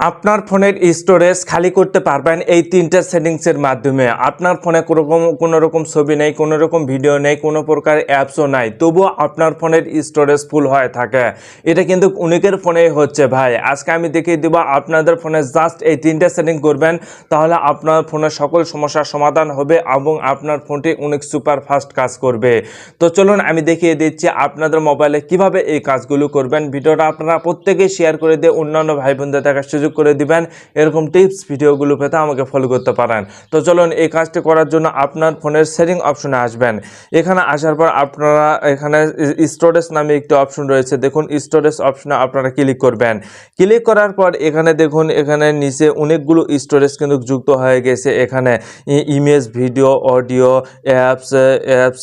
আপনার ফোনের স্টোরেজ খালি করতে পারবেন এই তিনটা সেটিংসের মাধ্যমে। আপনার ফোনে কোনো রকম ছবি নেই, কোনো রকম ভিডিও নেই, কোনো প্রকার অ্যাপসও নাই, তবুও আপনার ফোনের স্টোরেজ ফুল হয়ে থাকে। এটা কিন্তু অনেকের ফোনেই হচ্ছে ভাই। আজকে আমি দেখিয়ে দেবো আপনাদের ফোনে জাস্ট এই তিনটা সেটিং করবেন, তাহলে আপনার ফোনের সকল সমস্যার সমাধান হবে এবং আপনার ফোনটি অনেক সুপার ফাস্ট কাজ করবে। তো চলুন আমি দেখিয়ে দিচ্ছি আপনাদের মোবাইলে কিভাবে এই কাজগুলো করবেন। ভিডিওটা আপনারা প্রত্যেকেই শেয়ার করে দিয়ে অন্যান্য ভাই বোনদের দেখার সুযোগ করে দিবেন। এরকম টিপস ভিডিওগুলো পেতে আমাকে ফলো করতে পারেন। তো চলুন এই কাজটি করার জন্য আপনার ফোনের সেটিং অপশনে আসবেন। এখানে আসার পর আপনারা এখানে স্টোরেজ নামে একটি অপশন রয়েছে, দেখুন স্টোরেজ অপশনে আপনারা ক্লিক করবেন। ক্লিক করার পর এখানে দেখুন, এখানে নিচে অনেকগুলো স্টোরেজ কিন্তু যুক্ত হয়ে গেছে। এখানে image, video, audio, apps,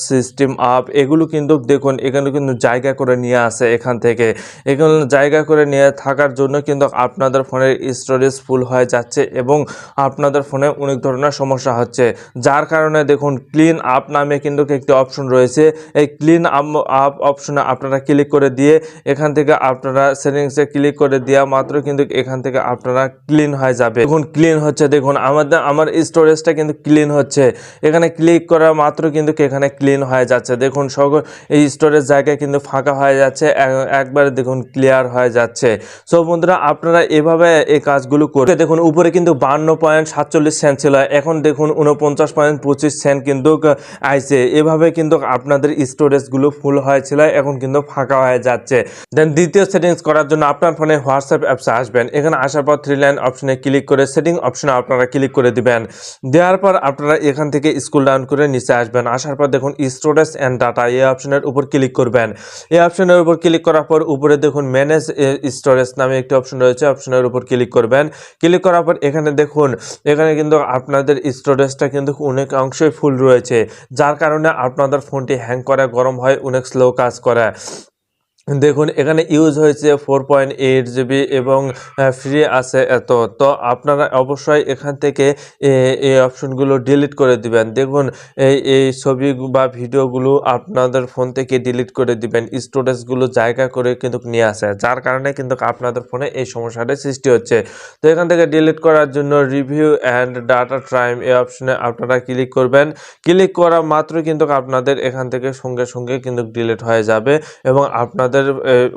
system up, এগুলো কিন্তু দেখুন এখানে কিন্তু জায়গা করে নিয়ে আসে। এখান থেকে এগুলো জায়গা করে নিয়ে থাকার জন্য কিন্তু আপনাদের ফোনের স্টোরেজ ফুল হয়ে যাচ্ছে এবং আপনাদের ফোনে অনেক ধরনের সমস্যা হচ্ছে, যার কারণে দেখুন ক্লিন আপ নামে কিন্তু একটি অপশন রয়েছে। এই ক্লিন আপ অপশনে আপনারা ক্লিক করে দিয়ে এখান থেকে আপনারা সেটিংসে ক্লিক করে দেওয়া মাত্র কিন্তু এখান থেকে আপনারা ক্লিন হয়ে যাবে। দেখুন ক্লিন হচ্ছে, দেখুন আমার স্টোরেজটা কিন্তু ক্লিন হচ্ছে। এখানে ক্লিক করা মাত্র কিন্তু এখানে ক্লিন হয়ে যাচ্ছে। দেখুন সকল এই স্টোরেজ জায়গায় কিন্তু ফাঁকা হয়ে যাচ্ছে, একবারে দেখুন ক্লিয়ার হয়ে যাচ্ছে। সো বন্ধুরা, আপনারা এভাবে এই কাজগুলো করতে দেখুন উপরে কিন্তু 52.47 ছিল, এখন দেখুন 49.25 কিন্তু আইছে। এভাবে কিন্তু আপনাদের স্টোরেজগুলো ফুল হয়েছিল, এখন কিন্তু ফাঁকা হয়ে যাচ্ছে। দেন দ্বিতীয় সেটিংস করার জন্য আপনার ফোনে হোয়াটসঅ্যাপ অ্যাপসে আসবেন। এখানে আসার পর 3 লাইন অপশনে ক্লিক করে সেটিং অপশনে আপনারা ক্লিক করে দিবেন। দেওয়ার পর আপনারা এখান থেকে স্ক্রল ডাউন করে নিচে আসবেন। আসার পর দেখুন স্টোরেজ অ্যান্ড ডাটা, এই অপশনের উপর ক্লিক করবেন। এই অপশনের উপর ক্লিক করার পর উপরে দেখুন ম্যানেজ স্টোরেজ নামে একটি অপশন রয়েছে, অপশনের উপর ক্লিক করবেন। ক্লিক করার পর এখানে দেখুন, এখানে কিন্তু আপনাদের স্টোরেজটা কিন্তু অনেক অংশই ফুল রয়েছে, যার কারণে আপনাদের ফোনটি হ্যাং করে, গরম হয়, অনেক স্লো কাজ করে। দেখুন এখানে ইউজ হয়েছে 4.8 জিবি এবং ফ্রি আছে এত। তো আপনারা অবশ্যই এখান থেকে এই অপশনগুলো ডিলিট করে দিবেন। দেখুন এই ছবি বা ভিডিওগুলো আপনাদের ফোন থেকে ডিলিট করে দিবেন। স্টোরেজগুলো জায়গা করে কিন্তু নিয়ে আসে, যার কারণে কিন্তু আপনাদের ফোনে এই সমস্যাটার সৃষ্টি হচ্ছে। তো এখান থেকে ডিলিট করার জন্য রিভিউ অ্যান্ড ডাটা টাইম এই অপশনে আপনারা ক্লিক করবেন। ক্লিক করা মাত্র কিন্তু আপনাদের এখান থেকে সঙ্গে সঙ্গে কিন্তু ডিলিট হয়ে যাবে এবং আপনাদের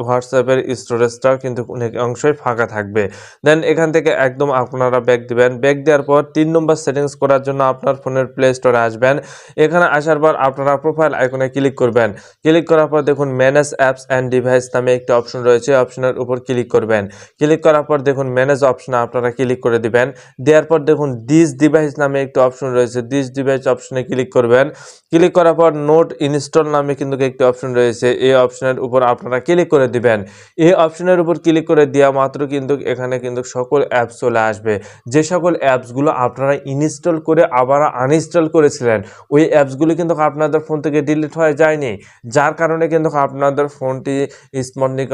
হোয়াটসঅ্যাপের স্টোরেজটাও কিন্তু অনেক অংশই ফাঁকা থাকবে। দেন এখান থেকে একদম আপনারা ব্যাক দিবেন। ব্যাক দেওয়ার পর 3 নম্বর সেটিংস করার জন্য আপনার ফোনের প্লে স্টোরে আসবেন। এখানে আসার পর আপনারা প্রোফাইল আইকনে ক্লিক করবেন। ক্লিক করার পর দেখুন ম্যানেজ অ্যাপস অ্যান্ড ডিভাইস নামে একটি অপশন রয়েছে, অপশনের উপর ক্লিক করবেন। ক্লিক করার পর দেখুন ম্যানেজ অপশনে আপনারা ক্লিক করে দিবেন। দেওয়ার পর দেখুন দিস ডিভাইস নামে একটি অপশন রয়েছে, দিস ডিভাইস অপশনে ক্লিক করবেন। ক্লিক করার পর নোট ইনস্টল নামে কিন্তু একটি অপশন রয়েছে, এই অপশনের উপর আপনারা ক্লিক করে দিবেন। এই অপশনের উপর ক্লিক করে দেওয়া মাত্র কিন্তু এখানে কিন্তু সকল অ্যাপস চলে আসবে। যে সকল অ্যাপসগুলো আপনারা ইনস্টল করে আবার আনইনস্টল করেছিলেন, ওই অ্যাপসগুলো কিন্তু আপনাদের ফোন থেকে ডিলিট হয়ে যায়নি, যার কারণে কিন্তু আপনাদের ফোনটি স্মুথলি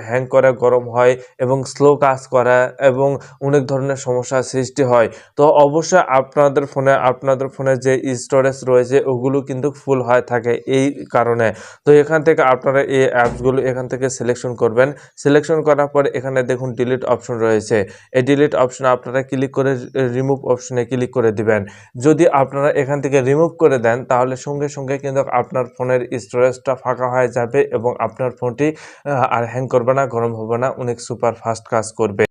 হ্যাং করে, গরম হয় এবং স্লো কাজ করে এবং অনেক ধরনের সমস্যার সৃষ্টি হয়। তো অবশ্যই আপনাদের ফোনে যে স্টোরেজ রয়েছে ওগুলো কিন্তু ফুল হয়ে থাকে এই কারণে। তো এখান থেকে আপনারা এই অ্যাপসগুলো এখান থেকে সিলেকশন করবেন। সিলেকশন করার পর এখানে দেখুন ডিলিট অপশন রয়েছে, এই ডিলিট অপশনে আপনারা ক্লিক করে রিমুভ অপশনে ক্লিক করে দিবেন। যদি আপনারা এখান থেকে রিমুভ করে দেন তাহলে সঙ্গে সঙ্গে কিন্তু আপনার ফোনের স্টোরেজটা ফাঁকা হয়ে যাবে এবং আপনার ফোনটি আর হ্যাং করবে না, গরম হবে না, অনেক সুপার ফাস্ট কাজ করবে।